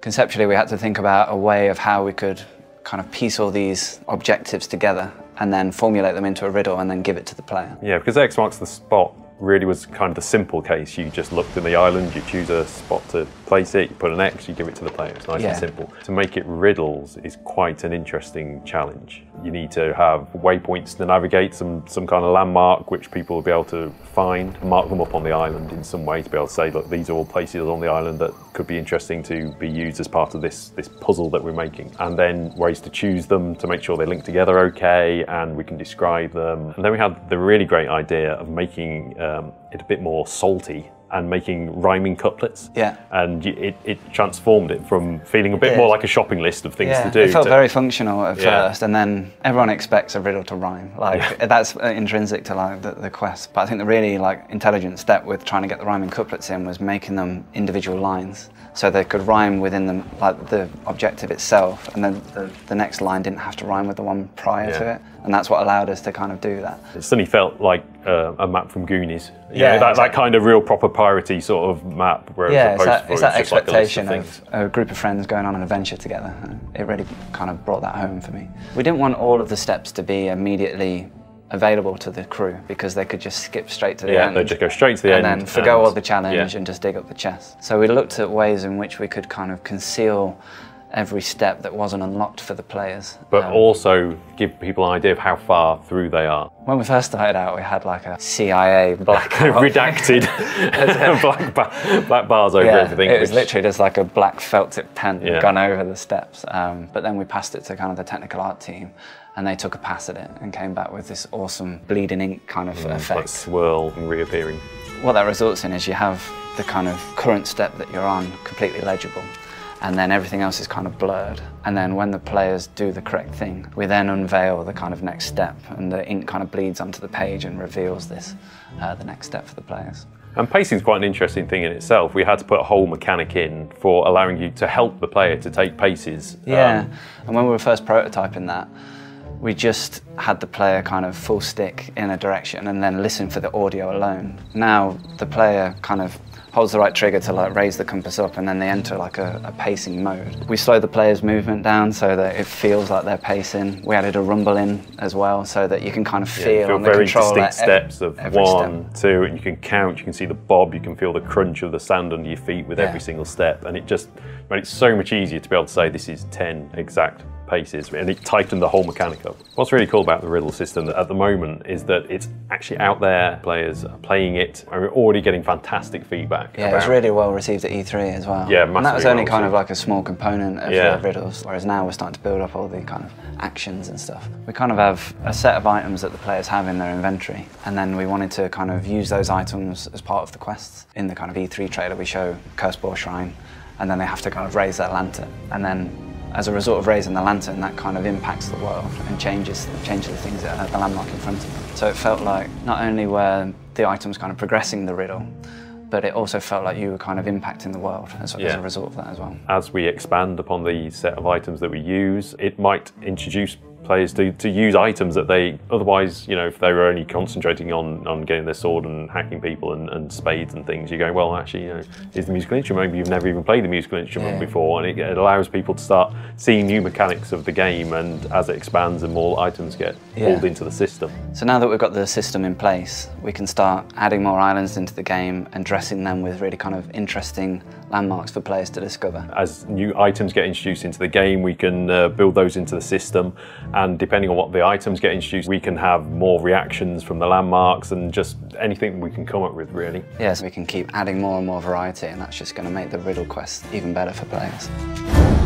Conceptually, we had to think about a way of how we could kind of piece all these objectives together and then formulate them into a riddle and then give it to the player. Yeah, because X marks the spot really was kind of the simple case. You just looked at the island, you choose a spot to place it, you put an X, you give it to the player. It's nice and simple. To make it riddles is quite an interesting challenge. You need to have waypoints to navigate, some kind of landmark which people will be able to find, mark them up on the island in some way to be able to say, look, these are all places on the island that could be interesting to be used as part of this puzzle that we're making. And then ways to choose them to make sure they link together okay, and we can describe them. And then we had the really great idea of making it a bit more salty and making rhyming couplets. Yeah. And it transformed it from feeling a bit more like a shopping list of things to do. It felt very functional at first, and then everyone expects a riddle to rhyme. Like that's intrinsic to like the quest. But I think the really like intelligent step with trying to get the rhyming couplets in was making them individual lines, so they could rhyme within them, like the objective itself, and then the next line didn't have to rhyme with the one prior to it. And that's what allowed us to kind of do that. It suddenly felt like a map from Goonies. That kind of real proper piratey sort of map. Where it's that expectation like of a group of friends going on an adventure together. It really kind of brought that home for me. We didn't want all of the steps to be immediately available to the crew because they could just skip straight to the end. Yeah, they'd just go straight to the end. And then forgo all the challenge and just dig up the chest. So we looked at ways in which we could kind of conceal every step that wasn't unlocked for the players. But also give people an idea of how far through they are. When we first started out, we had like a CIA black redacted black bars over everything. It was literally just like a black felt tip pen gone over the steps. But then we passed it to kind of the technical art team, and they took a pass at it and came back with this awesome bleeding ink kind of effect. Like swirl and reappearing. What that results in is you have the kind of current step that you're on completely legible, and then everything else is kind of blurred. And then when the players do the correct thing, we then unveil the kind of next step, and the ink kind of bleeds onto the page and reveals this, the next step for the players. And pacing is quite an interesting thing in itself. We had to put a whole mechanic in for allowing you to help the player to take paces. Yeah, and when we were first prototyping that, we just had the player kind of full stick in a direction and then listen for the audio alone. Now the player kind of holds the right trigger to like raise the compass up, and then they enter like a pacing mode. We slow the player's movement down so that it feels like they're pacing. We added a rumble in as well so that you can kind of feel on the very controller distinct steps of 1, 2, and you can count, you can see the bob, you can feel the crunch of the sand under your feet with every single step, and it just made it so much easier to be able to say this is 10 exact paces, and it tightened the whole mechanic up. What's really cool about the Riddle system at the moment is that it's actually out there, players are playing it, and we're already getting fantastic feedback. Yeah, it was really well received at E3 as well. Yeah, and that was only kind of like a small component of the riddles, whereas now we're starting to build up all the kind of actions and stuff. We kind of have a set of items that the players have in their inventory, and then we wanted to kind of use those items as part of the quests. In the kind of E3 trailer we show Cursed Boar Shrine, and then they have to kind of raise their lantern, and then as a result of raising the lantern, that kind of impacts the world and changes the things that are the landmark in front of them. So it felt like not only were the items kind of progressing the riddle, but it also felt like you were kind of impacting the world as a result of that as well. As we expand upon the set of items that we use, it might introduce players to use items that they otherwise, you know, if they were only concentrating on getting their sword and hacking people and spades and things, you're going, well, actually, you know, here's the musical instrument. Maybe you've never even played the musical instrument before, and it allows people to start seeing new mechanics of the game, and as it expands and more items get pulled into the system. So now that we've got the system in place, we can start adding more islands into the game and dressing them with really kind of interesting landmarks for players to discover. As new items get introduced into the game, we can build those into the system, and depending on what the items get introduced, we can have more reactions from the landmarks and just anything we can come up with, really. Yeah, so we can keep adding more and more variety, and that's just going to make the riddle quest even better for players.